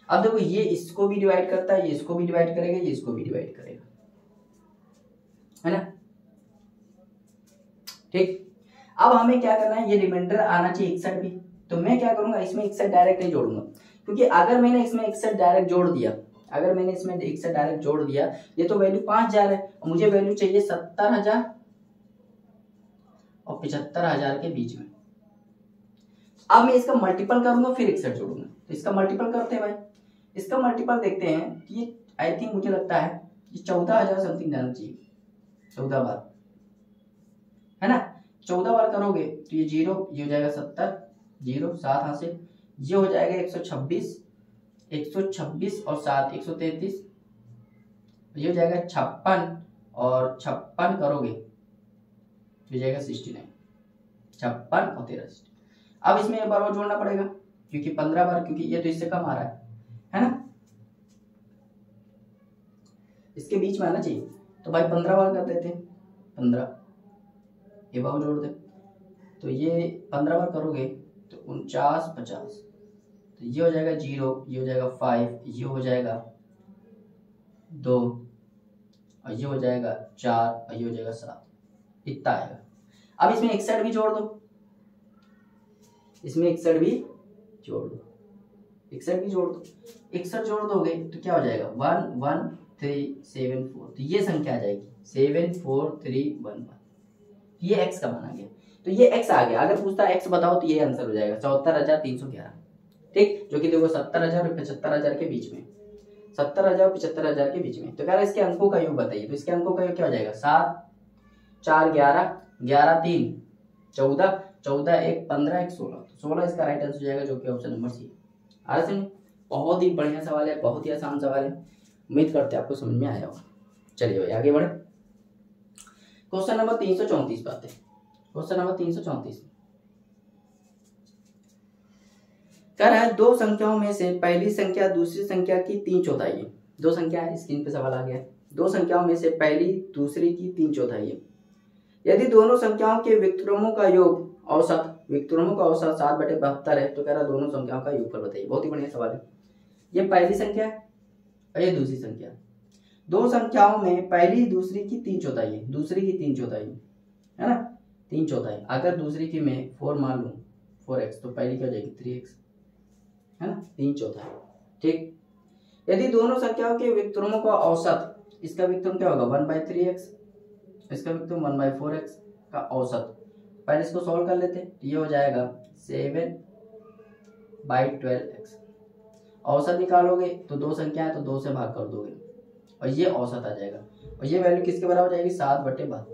अब देखो ये इसको भी डिवाइड करता है, ये इसको भी डिवाइड करेगा, ये इसको भी डिवाइड करेगा, है ना। ठीक, अब हमें क्या करना है, ये रिमाइंडर आना चाहिए 61 भी। तो मैं क्या करूंगा, इसमें 61 डायरेक्ट नहीं जोड़ूंगा, क्योंकि अगर मैंने इसमें 61 डायरेक्ट जोड़ दिया, अगर मैंने इसमें 61 डायरेक्ट जोड़ दिया, ये तो वैल्यू 5000 है और मुझे वैल्यू चाहिए 70,000 और 75,000 के बीच में। अब मैं इसका मल्टीपल करूंगा फिर 61 जोड़ूंगा। तो इसका मल्टीपल करते हैं भाई, इसका मल्टीपल देखते हैं कि ये आई थिंक मुझे लगता है ये 14,000 समथिंग जाना चाहिए, 14 बार, है ना। 14 बार करोगे तो ये 0, ये हो जाएगा 70, 0 7 हासिल, ये हो जाएगा 126 और 7 133, ये हो जाएगा 56 और 56 करोगे तो हो जाएगा 69, 56 और 13। अब इसमें एक बार और जोड़ना पड़ेगा क्योंकि 15 बार, क्योंकि ये तो इससे कम आ रहा है ना, इसके बीच में आना चाहिए। तो भाई 15 बार कर देते हैं, 15 ये बार जोड़ दे तो ये 15 बार करोगे तो 49 50, तो ये हो जाएगा 0, ये हो जाएगा 5, ये हो जाएगा 2 और ये हो जाएगा 4 और ये हो जाएगा 7, इतना आएगा। अब इसमें 61 भी जोड़ दो, इसमें 61 भी जोड़ दो, 61 भी जोड़ दो, 61 जोड़ दोगे तो क्या हो जाएगा 11374, तो ये संख्या आ जाएगी 74311। ये x का मान आ गया, तो ये x आ गया। अगर पूछता x बताओ तो ये आंसर हो जाएगा 74,311, ठीक, जो कि देखो 70,000 और 75,000 के बीच में, 70,000 और 75,000 के बीच में। तो कह रहा है इसके अंकों का योग बताइए, तो इसके अंकों का योग क्या हो जाएगा 7 4 11, 11 3 14, 14 1 15 1 16, 16 इसका राइट आंसर हो जाएगा, जो कि ऑप्शन नंबर सी। आ रहा है, बहुत ही बढ़िया सवाल है, बहुत ही आसान सवाल है, उम्मीद करते हैं आपको समझ में आया होगा। चलिए भाई आगे बढ़े, क्वेश्चन नंबर 334 पे आते हैं। क्वेश्चन नंबर 334 कह रहा है दो संख्याओं में से पहली संख्या दूसरी संख्या की 3/4 है। दो संख्या है, स्क्रीन पे सवाल आ गया है, दो संख्याओं में से पहली दूसरी की 3/4 है। यदि दोनों संख्याओं के विक्रमों का योग औसत, विक्रमों का औसत 7/72 है, तो कह रहा है दोनों संख्याओं का योगफल बताइए। बहुत ही बढ़िया सवाल है। ये पहली संख्या है और ये दूसरी संख्या, दो संख्याओं में पहली दूसरी की 3/4 है, दूसरी की 3/4 है ना, 3/4। अगर दूसरी की मैं 4 मान लूं 4x, तो पहली क्या हो जाएगी 3x, है ना, 3/4, ठीक। यदि दोनों संख्याओं के विक्रमों का औसत, इसका विक्रम क्या होगा 1/3x, इसका विक्रम 1/4x का औसत, पहले इसको सॉल्व कर लेते हैं। ये हो जाएगा 7/12x। औसत निकालोगे तो दो संख्या है तो 2 से भाग कर दोगे और ये औसत आ जाएगा, और ये वैल्यू किसके बराबर हो जाएगी 7/72।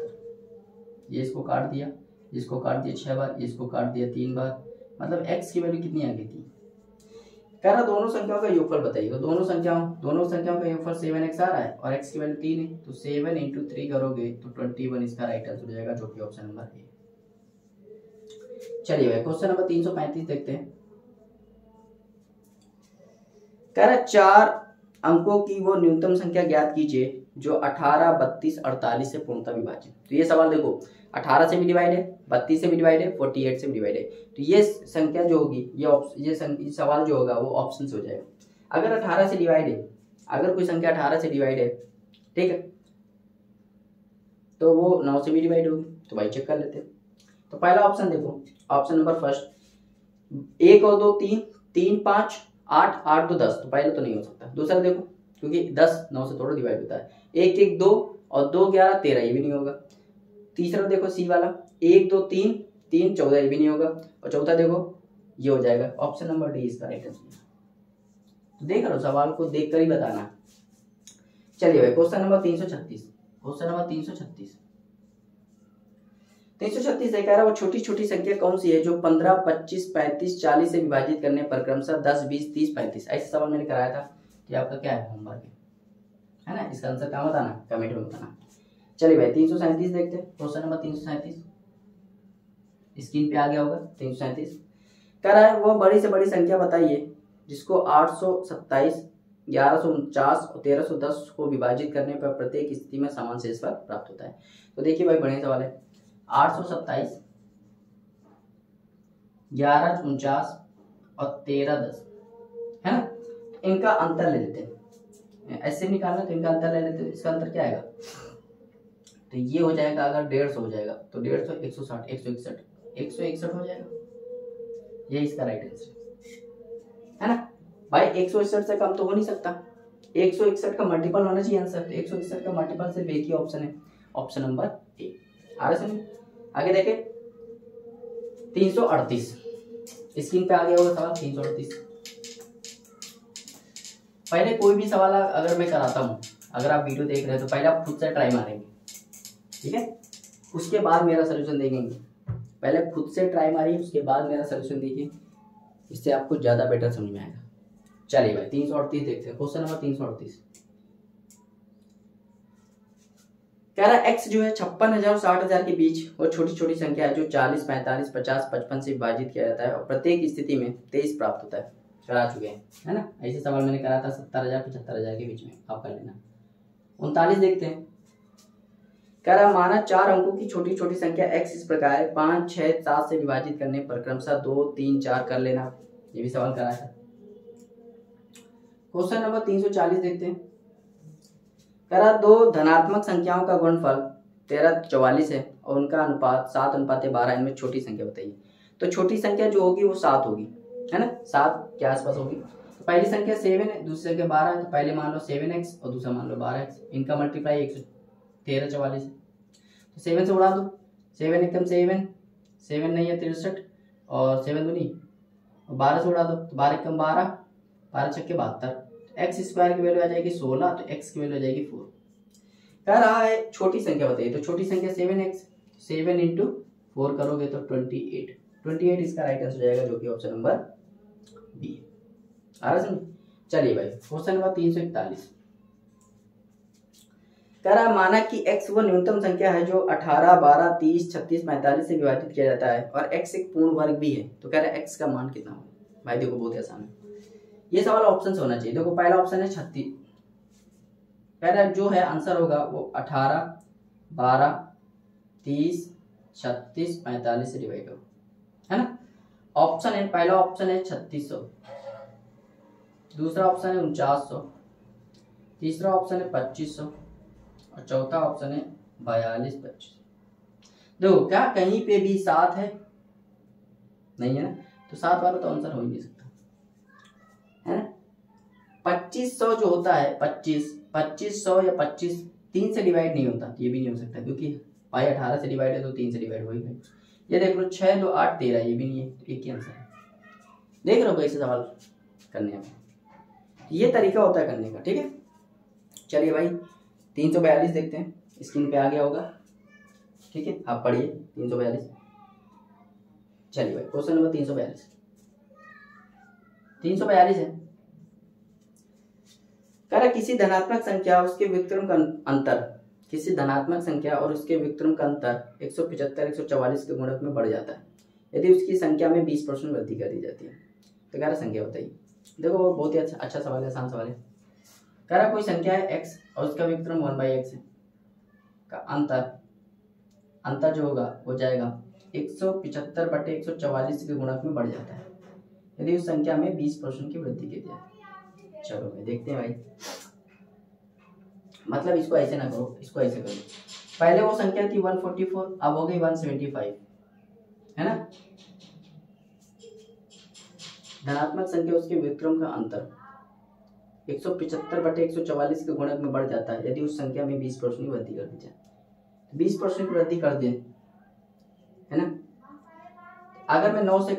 ये इसको काट दिया, इसको काट दिया 6 बार, इसको काट दिया 3 बार, मतलब x की वैल्यू कितनी आ गई थी। कह रहा दोनों संख्याओं का योगफल बताइए। तो दोनों संख्याओं का योगफल 7x आ रहा है और x की वैल्यू 3 है, तो 7 × 3 करोगे तो 21 इसका राइट आंसर हो जाएगा, जो कि ऑप्शन नंबर ए। चलिए भाई क्वेश्चन नंबर 335 देखते हैं। कह रहा 4 अंकों की वो न्यूनतम संख्या ज्ञात कीजिए जो 18, 32, 48 से पूर्णतः विभाजित। तो ये सवाल देखो 18 से भी डिवाइड है, 32 से भी डिवाइड है, 48 से भी डिवाइड है। तो ये संख्या जो होगी, ये सवाल जो होगा वो ऑप्शन से हो जाएगा। अगर 18 से डिवाइड है, अगर कोई संख्या 18 से डिवाइड है, ठीक है, तो वो 9 से भी डिवाइड होगी। तो भाई चेक कर लेते हैं। तो पहला ऑप्शन देखो, ऑप्शन नंबर फर्स्ट, 1 और 2 3, 3 5 8, 8 2 10, तो पहले तो नहीं हो सकता। दूसरा देखो, क्योंकि 10 9 से थोड़ा डिवाइड होता है, 1 1 2 और 2 11 13, ये भी नहीं होगा। तीसरा देखो सी वाला 1 2 3 3 14, ये भी नहीं होगा। और चौथा देखो ये हो जाएगा। ऑप्शन नंबर डी इसका राइट आंसर। तो देख लो, सवाल को देखकर ही बताना। चलिए भाई क्वेश्चन नंबर 336। क्वेश्चन नंबर 336 कह रहा है वो छोटी छोटी संख्या कौन सी है जो 15 25 35 40 से विभाजित करने पर क्रमशः 10 20 30 35। ऐसे सवाल मैंने कराया था कि आपका क्या है होमवर्क है ना। इसका आंसर कहाँ बताना, कमेंट में बताना। चलिए भाई 337 देखते हैं। क्वेश्चन नंबर 337 स्क्रीन पे आ गया होगा। 337 कह रहा है वो बड़ी से बड़ी संख्या बताइए जिसको 827 1149 और 1310 को विभाजित करने पर प्रत्येक स्थिति में समान शेषफल प्राप्त होता है। तो देखिए भाई बढ़िया सवाल है। 827 1149 और 1310 है ना, इनका अंतर ले लेते हैं। ऐसे निकालना तो इनका अंतर ले लेते हैं। इसका अंतर क्या आएगा, तो ये हो जाएगा अगर 150 हो जाएगा तो 150 160 161 161 हो जाएगा। ये इसका राइट आंसर है ना भाई। 161 से कम तो हो नहीं सकता, 161 का मल्टीपल होना चाहिए आंसर। तो 161 का मल्टीपल सिर्फ एक ही ऑप्शन है, ऑप्शन नंबर ए। आ रहा समझ। आगे देखे 338 स्क्रीन पे आ गया होगा सवाल 338। पहले कोई भी सवाल अगर मैं कराता हूँ, अगर आप वीडियो देख रहे हैं तो पहले आप खुद से ट्राई मारेंगे, ठीक है, उसके बाद मेरा सोल्यूशन देखेंगे। पहले खुद से ट्राई मारिए, उसके बाद मेरा सोल्यूशन देखिए, इससे आपको ज्यादा बेटर समझ में आएगा। चलिए भाई 338 देखते हैं। क्वेश्चन नंबर 338 कह रहा है x जो है 56,000 और 60,000 के बीच वो छोटी छोटी संख्या है जो 40 45 50 55 से विभाजित किया जाता है और प्रत्येक स्थिति में 23 प्राप्त होता है। करा चुके हैं है ना। ऐसे सवाल मैंने करा था 70,000 75,000 के बीच में, आप कर लेना। 39 देखते हैं। कह रहा माना 4 अंकों की छोटी छोटी संख्या x इस प्रकार है 5 6 7 से विभाजित करने पर क्रमशः 2 3 4 कर लेना। ये भी सवाल कराया था। क्वेश्चन नंबर 340 देखते हैं। कह रहा दो धनात्मक संख्याओं का गुणनफल 13 44 है और उनका अनुपात 7:12, इनमें छोटी संख्या बताइए। तो छोटी संख्या जो होगी वो 7 होगी है ना, 7 के आसपास होगी। तो पहली संख्या 7 है, दूसरी संख्या 12 है, तो पहले मान लो 7x और दूसरा मान लो 12x। इनका मल्टीप्लाई 113 44 है, तो 7 से उड़ा दो। 7 एकदम 7 7 नहीं है 63 और 7 दूनी और 12 से उड़ा दो तो 12 एकदम 12 12 छक्के 72। एक्स स्क्वायर की वैल्यू आ जाएगी 16, तो एक्स की वैल्यू आ जाएगी 4। कह रहा है छोटी संख्या बताइए। तो छोटी संख्या 7x, 7 इंटू 4 करोगे तो 28 इसका राइट आंसर हो जाएगा, जो कि ऑप्शन नंबर बी है। आ रहा समझ। चलिए भाई क्वेश्चन नंबर 341 कह रहा माना कि x वो न्यूनतम संख्या है जो 18 12 30 36 45 से विभाजित किया जाता है और x एक पूर्ण वर्ग भी है। तो कह रहा है x का मान कितना होगा। भाई देखो बहुत आसान है, ये सवाल ऑप्शन से होना चाहिए। देखो पहला ऑप्शन है 36, कह रहा है जो है आंसर होगा वो 18 12 30 36 45 से डिवाइड हो, है ना। ऑप्शन है, पहला ऑप्शन है 3600, दूसरा ऑप्शन है 4900, तीसरा ऑप्शन है 2500 और चौथा ऑप्शन है 42 25। देखो क्या कहीं पे भी 7 है नहीं है ना, तो 7 वाला तो आंसर हो ही नहीं सकता है ना। 2500 जो होता है 2500 या 25 3 से डिवाइड नहीं होता, ये भी नहीं हो सकता क्योंकि पाई 18 से डिवाइड है तो 3 से डिवाइड हो ही गई। ये देख लो 6 2 8 13, ये भी नहीं है, एक ही आंसर है। देख रहे हो कैसे सवाल करने में, ये तरीका होता है करने का, ठीक है। चलिए भाई 342 देखते हैं, स्क्रीन पे आ गया होगा, ठीक है, आप पढ़िए 342। चलिए भाई क्वेश्चन नंबर 342 है। कह रहा किसी धनात्मक संख्या उसके व्युत्क्रम का अंतर, किसी धनात्मक संख्या और उसके व्युत्क्रम का अंतर 175 144 के गुणक में बढ़ जाता है यदि उसकी संख्या में 20% वृद्धि कर दी जाती है। तो कह रहा संख्या बताइए। देखो वो बहुत ही अच्छा सवाल है, आसान सवाल है। कह रहा कोई संख्या है x और उसका व्युत्क्रम 1/x है, का अंतर जो होगा वो जाएगा 175/144 के गुणक में बढ़ जाता है यदि उस संख्या में 20% की वृद्धि की जाए। चलो भाई देखते हैं भाई, मतलब इसको ऐसे ना करो, इसको ऐसे करो। पहले वो संख्या थी 144, अब हो गई 175, है ना। धनात्मक संख्या उसके व्युत्क्रम का अंतर 175/144 के गुणक में बढ़ जाता है यदि उस संख्या में 20% की वृद्धि कर दी जाए। 20% की वृद्धि कर दें, है ना। अगर मैं 9 से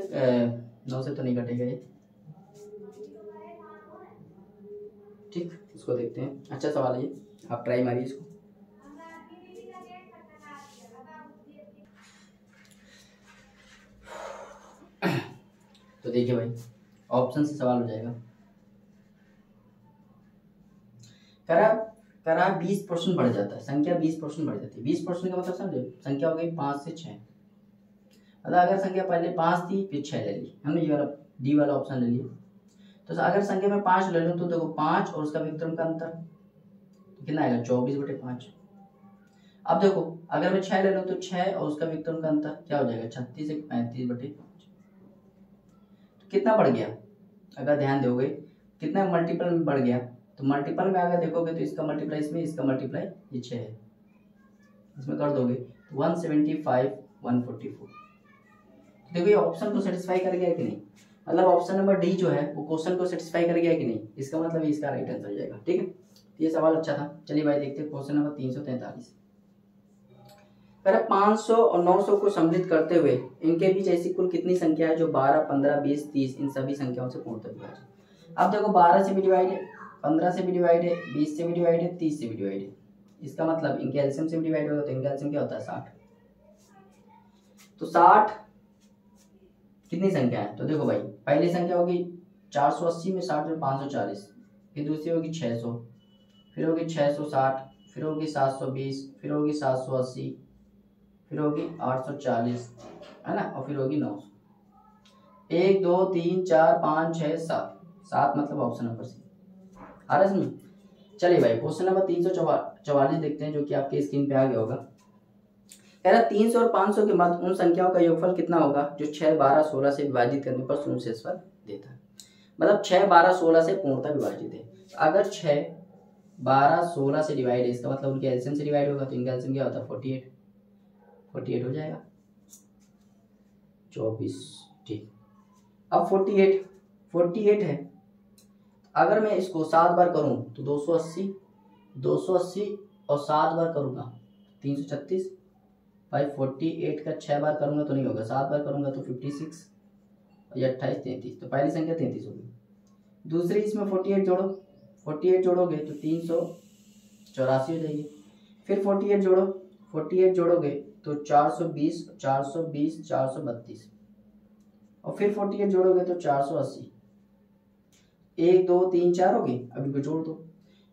तो नहीं कटेगा ये, ठीक, इसको देखते हैं। अच्छा सवाल है ये, आप ट्राई मारिए इसको। तो देखिए भाई, ऑप्शन से सवाल हो जाएगा। करा 20% बढ़ जाता है, संख्या 20% बढ़ जाती है। 20% का मतलब समझे, संख्या हो गई 5 से 6। मतलब अगर संख्या पहले 5 थी फिर 6 ले ली हमने, ये वाला डी वाला ऑप्शन ले लिया। तो अगर संख्या में 5 ले लूँ तो देखो 5 और उसका विक्रम का अंतर तो कितना आएगा, 24/5। अब देखो अगर मैं 6 ले लूँ तो 6 और उसका विक्रम का अंतर क्या हो जाएगा, 36 से 35/5। तो कितना बढ़ गया, अगर ध्यान दोगे कितना मल्टीपल में बढ़ गया। तो मल्टीपल में अगर देखोगे तो इसका मल्टीप्लाई इसमें, इसका मल्टीप्लाई ये 6 है, इसमें कर दोगे 175 144। देखो ये ऑप्शन को सेटिस्फाई कर गया कि नहीं, मतलब ऑप्शन नंबर डी जो है वो क्वेश्चन को सेटिस्फाई कर गया कि नहीं, इसका मतलब इसका राइट आंसर हो जाएगा। ठीक है, ये सवाल अच्छा था। चलिए भाई देखते हैं क्वेश्चन नंबर 343। 500 और 900 को सम्मिलित करते हुए इनके बीच ऐसी कुल कितनी संख्या है जो 12, 15, 20, 30 इन सभी संख्याओं से पूर्णतः विभाजित। अब देखो 12 से भी डिवाइड है, 15 से भी डिवाइड है, 20 से भी डिवाइड है, 30 से भी डिवाइड है। इसका मतलब इनके एलसीएम से भी डिवाइड होगा, तो इनका एलसीएम क्या होता है 60। तो 60 कितनी संख्या है, तो देखो भाई पहली संख्या होगी 480 में 60 में 540, फिर दूसरी होगी 600, फिर होगी 660, फिर होगी 720, फिर होगी 780, फिर होगी 840, है ना, और फिर होगी 900। 1 2 3 4 5 6 7, 7 मतलब ऑप्शन नंबर सी आ रहा है इसमें। चलिए भाई क्वेश्चन नंबर 344 देखते हैं, जो कि आपके स्क्रीन पे आ गया होगा। कह रहा 300 और 500 के मध्य उन संख्याओं का योगफल कितना होगा जो 6, 12, 16 से विभाजित करने पर शून्य शेषफल देता है। मतलब 6, 12, 16 से पूर्णतः विभाजित है। अगर 6, 12, 16 से डिवाइड है, इसका मतलब उनके एलसीएम से डिवाइड होगा, तो इनका एलसीएम क्या होता है 48 हो जाएगा, 24। ठीक, अब 48 है। अगर मैं इसको 7 बार करूं तो 280 और 7 बार करूंगा 336। भाई 48 का 6 बार करूंगा तो नहीं होगा, 7 बार करूंगा तो 56 और 28 33, तो पहली संख्या 33 होगी। दूसरी इसमें 48 जोड़ोगे तो 384 हो जाएगी। फिर 48 जोड़ोगे तो 420 432 और फिर 48 जोड़ोगे तो 480। 1 2 3 4 होगी, अब इनको जोड़ दो।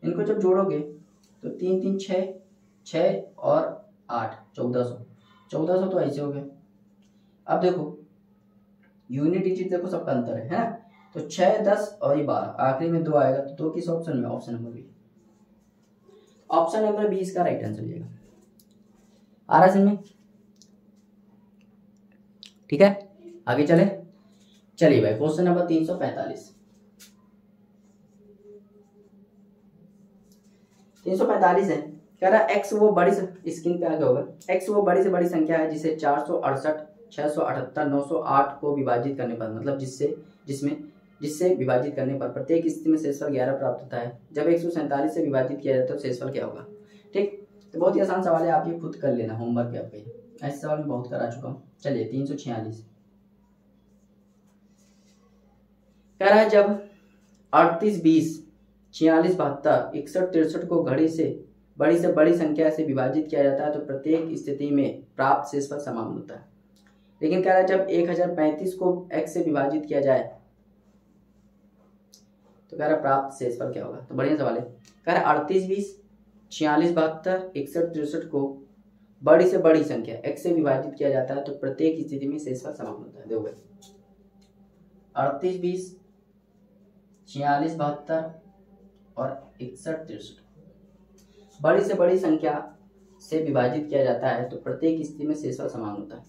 इनको जब जोड़ोगे तो 3 3 6 और 8 1400 तो ऐसे हो गए। अब देखो यूनिट डिजिट देखो सबका अंतर है ना, तो 6 10 और ये 12, आखिरी में 2 आएगा, तो 2 किस ऑप्शन में, option number B. Option number B इसका राइट आंसर जाएगा। आ रहा है में, ठीक है, आगे चले। चलिए भाई क्वेश्चन नंबर 345। 345 है, कह रहा एक्स वो बड़ी, स्क्रीन पे आ गया होगा, एक्स वो बड़ी से बड़ी संख्या है जिसे 468, 678, 908 को विभाजित करने पर, मतलब जिससे विभाजित करने पर प्रत्येक स्थिति में शेषफल 11 प्राप्त होता है। जब 147 से विभाजित किया जाए तो शेषफल क्या होगा। ठीक, तो बहुत ही आसान सवाल है, आप ये खुद कर लेना, होमवर्क है आपका, ऐसे सवाल मैं बहुत करा चुका हूँ। चलिए 346 कह रहा है जब 38 20 46 72 61 63 को घड़ी से बड़ी संख्या से विभाजित किया जाता है तो प्रत्येक स्थिति में प्राप्त शेषफल समान होता है। लेकिन कह रहा है जब 1035 को x से विभाजित किया जाए तो कह रहा है प्राप्त शेषफल क्या होगा। तो बढ़िया सवाल है, कह रहा है 38 20 46 72 61 63 को बड़ी से बड़ी संख्या x से विभाजित किया जाता है तो प्रत्येक स्थिति में शेषफल समान होता है। देखो 38 20 46 72 और 61 63 बड़ी से बड़ी संख्या से विभाजित किया जाता है तो प्रत्येक स्थिति में शेषफल समान होता है।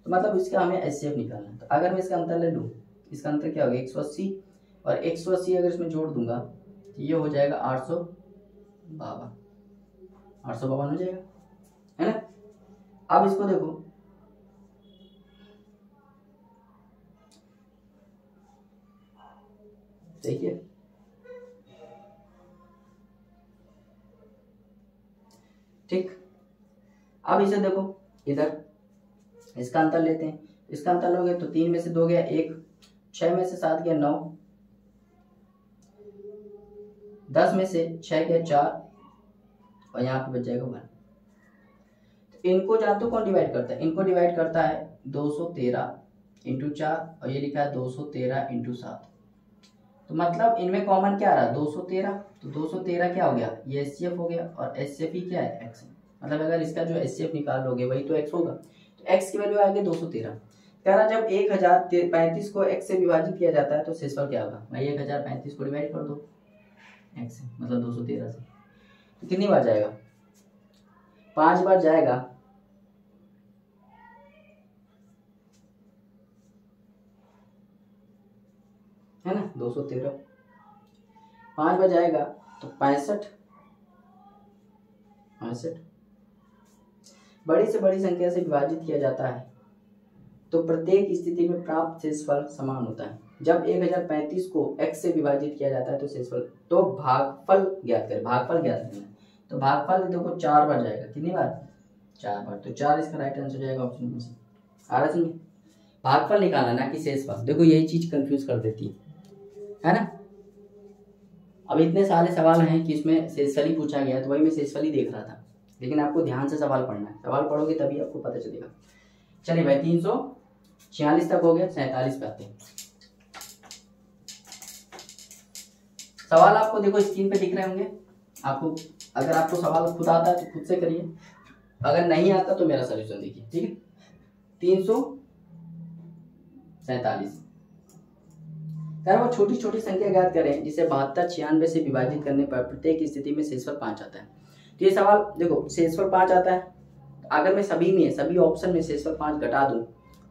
तो मतलब इसका हमें एचसीएफ निकालना है। तो अगर मैं इसका अंतर ले लूँ, इसका अंतर क्या होगा 180 और 180 अगर इसमें जोड़ दूंगा तो ये हो जाएगा 852 हो जाएगा, है ना। अब इसको देखो, देखिए ठीक, अब इसे देखो, इधर इसका अंतर लेते हैं, इसका अंतर लोगे तो 3 में से 2 गया 1, 6 में से 7 गया 9, 10 में से 6 गया 4, और यहाँ पे बच जाएगा 1। तो इनको जानते हो कौन डिवाइड करता है? इनको डिवाइड करता है 213 इंटू 4, और ये लिखा है 213 इंटू 7। तो मतलब इनमें कॉमन क्या आ रहा है? 213। तो 213 क्या हो गया? ये HCF हो गया, और HCF ही क्या है? x। मतलब अगर इसका जो HCF निकाल लोगे वही तो x होगा। तो x की वैल्यू आ गई 213। कह रहा जब 1035 को x से विभाजित किया जाता है तो शेषफल क्या होगा? भाई 1035 को डिवाइड कर दो x से, मतलब 213 से। तो कितनी बार जाएगा? 5 बार जाएगा। है ना, 213 5 बार जाएगा तो 65। बड़ी से बड़ी संख्या से विभाजित किया जाता है तो प्रत्येक स्थिति में प्राप्त शेषफल समान होता है। जब 1035 को x से विभाजित किया जाता है तो शेषफल, तो भागफल ज्ञात करें। भागफल ज्ञात करना है तो भागफल देखो 4 बार जाएगा। कितनी बार? 4 बार। तो 4 इसका राइट आंसर जाएगा ऑप्शन नंबर सी। आ रहा समझ? भागफल निकालना ना कि शेषफल। देखो यही चीज कंफ्यूज कर देती है ना। अब इतने सारे सवाल हैं कि इसमें शेषफल ही पूछा गया, तो वही मैं शेषफल ही देख रहा था, लेकिन आपको ध्यान से सवाल पढ़ना है। सवाल पढ़ोगे तभी आपको पता चलेगा। चलिए भाई 346 तक हो गया, 47 पे आते हैं। सवाल आपको देखो स्क्रीन पे दिख रहे होंगे आपको। अगर आपको सवाल खुद आता है तो खुद से करिए, अगर नहीं आता तो मेरा सॉल्यूशन देखिए, ठीक है। 347 वो छोटी छोटी संख्या ज्ञात करें जिसे 72 96 से विभाजित करने पर प्रत्येक स्थिति में शेषफल 5 आता है। तो ये सवाल देखो, शेषफल 5 आता है। अगर मैं सभी ऑप्शन में शेषफल 5 घटा दूं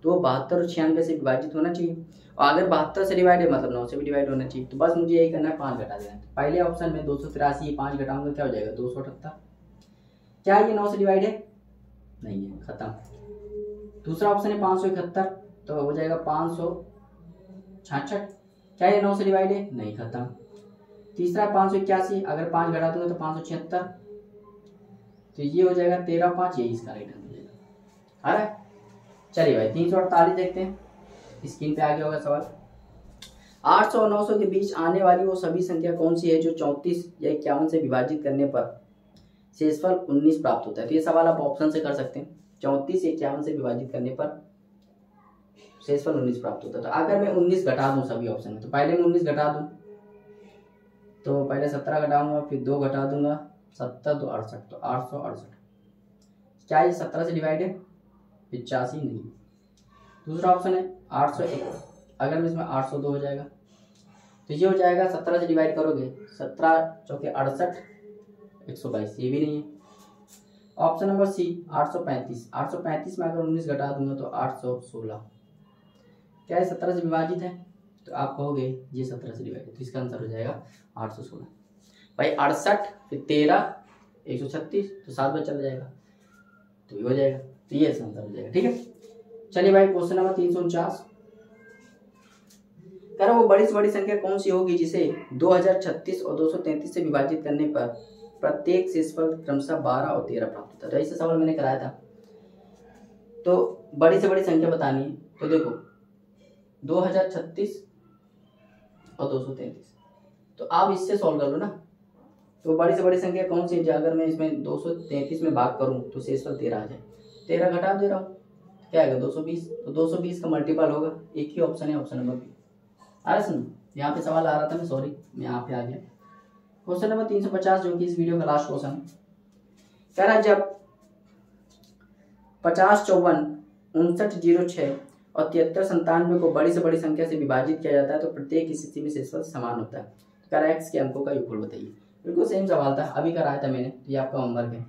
तो 72 और 96 से विभाजित होना चाहिए, और अगर 72 से डिवाइड है मतलब 9 से भी डिवाइड होना चाहिए। तो बस मुझे यही करना है, 5 घटा देना है। पहले ऑप्शन में 283, 5 घटाऊंगा क्या हो जाएगा? 278। क्या ये 9 से डिवाइड है? नहीं है, खत्म। दूसरा ऑप्शन है 571, तो हो जाएगा 566। क्या ये 9 से डिवाइड है? नहीं, खत्म। तीसरा 581, अगर 5 घटा दूंगा तो 576, तो ये हो जाएगा 13 5, यही इसका राइट आंसर हो जाएगा। आ रहा है? चलिए भाई 348 देखते हैं, स्क्रीन पे आ गया होगा सवाल। 800 और 900 के बीच आने वाली वो सभी संख्या कौन सी है जो 34 या 51 से विभाजित करने पर शेषफल 19 प्राप्त होता है? तो ये सवाल आप ऑप्शन से कर सकते हैं। 34 या 51 से विभाजित करने पर शेषफल 19 प्राप्त होता है। तो अगर मैं 19 घटा दूं सभी ऑप्शन में, तो पहले मैं 19 घटा दूं तो पहले 17 घटाऊंगा, फिर 2 घटा दूंगा, 70 तो 68, तो 868। क्या ये 17 से डिवाइड है? 85 नहीं। दूसरा ऑप्शन है 801, अगर मैं इसमें 802 हो जाएगा, तो ये हो जाएगा 17 से डिवाइड करोगे 17 चौके 68, 122, ये भी नहीं है। ऑप्शन नंबर सी 835, 835 में अगर 19 घटा दूंगा तो 816। क्या है 17 से विभाजित है? तो आप कहोगे ये 17 से डिवाइड है, तो इसका आंसर हो जाएगा 816। भाई 68 फिर 13 136, तो 7 बार चला जाएगा, तो ये हो जाएगा, तो ये आंसर हो जाएगा। ठीक है, चलिए भाई क्वेश्चन नंबर 349। कह रहा वो बड़ी से बड़ी संख्या कौन सी होगी जिसे 2036 और 233 से विभाजित करने पर प्रत्येक शेषफल क्रमशः 12 और 13 प्राप्त होता है? तो ऐसा सवाल मैंने कराया था। तो बड़ी से बड़ी संख्या बतानी है, तो देखो 2036 और 233, तो आप इससे सॉल्व कर लो ना। तो बड़ी से बड़ी संख्या कौन सी है? अगर मैं इसमें 233 में भाग करूं तो शेषफल 13 आ जाए। 13 घटा दे रहा हूँ, क्या आएगा? 220। तो 220 का मल्टीपल होगा, एक ही ऑप्शन है, ऑप्शन नंबर बी। आ रहा सुन, यहाँ पे सवाल आ रहा था, मैं सॉरी मैं यहाँ पे आ गया। क्वेश्चन नंबर 350 जो कि इस वीडियो का लास्ट क्वेश्चन कह रहा है जब 50 54 59 06 और 73 97 को बड़ी से बड़ी संख्या से विभाजित किया जाता है तो प्रत्येक स्थिति में शेषफल समान होता है। कह रहा है x के अंकों का योगफल बताइए। बिल्कुल सेम सवाल था, अभी कराया था मैंने, तो ये आपका होमवर्क है।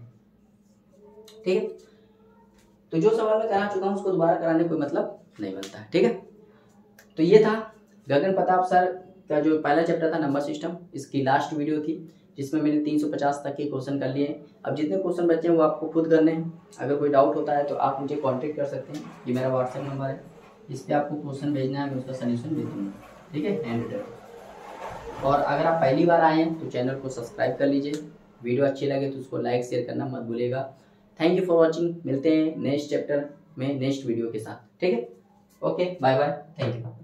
ठीक है, तो जो सवाल मैं करा चुका हूँ उसको दोबारा कराने कोई मतलब नहीं बनता है। ठीक है, तो ये था गगन प्रताप सर का जो पहला चैप्टर था नंबर सिस्टम, इसकी लास्ट वीडियो थी जिसमें मैंने 350 तक के क्वेश्चन कर लिए हैं। अब जितने क्वेश्चन बचे हैं वो आपको खुद करने हैं। अगर कोई डाउट होता है तो आप मुझे कांटेक्ट कर सकते हैं, ये मेरा व्हाट्सएप नंबर है, इस पर आपको क्वेश्चन भेजना है, मैं उसका सलूशन भेज दूँगा। ठीक है, हैंड रिटन। और अगर आप पहली बार आए हैं तो चैनल को सब्सक्राइब कर लीजिए, वीडियो अच्छी लगे तो उसको लाइक शेयर करना मत भूलिएगा। Thank you for watching. मिलते हैं नेक्स्ट चैप्टर में नेक्स्ट वीडियो के साथ, ठीक है। Okay, bye bye, thank you.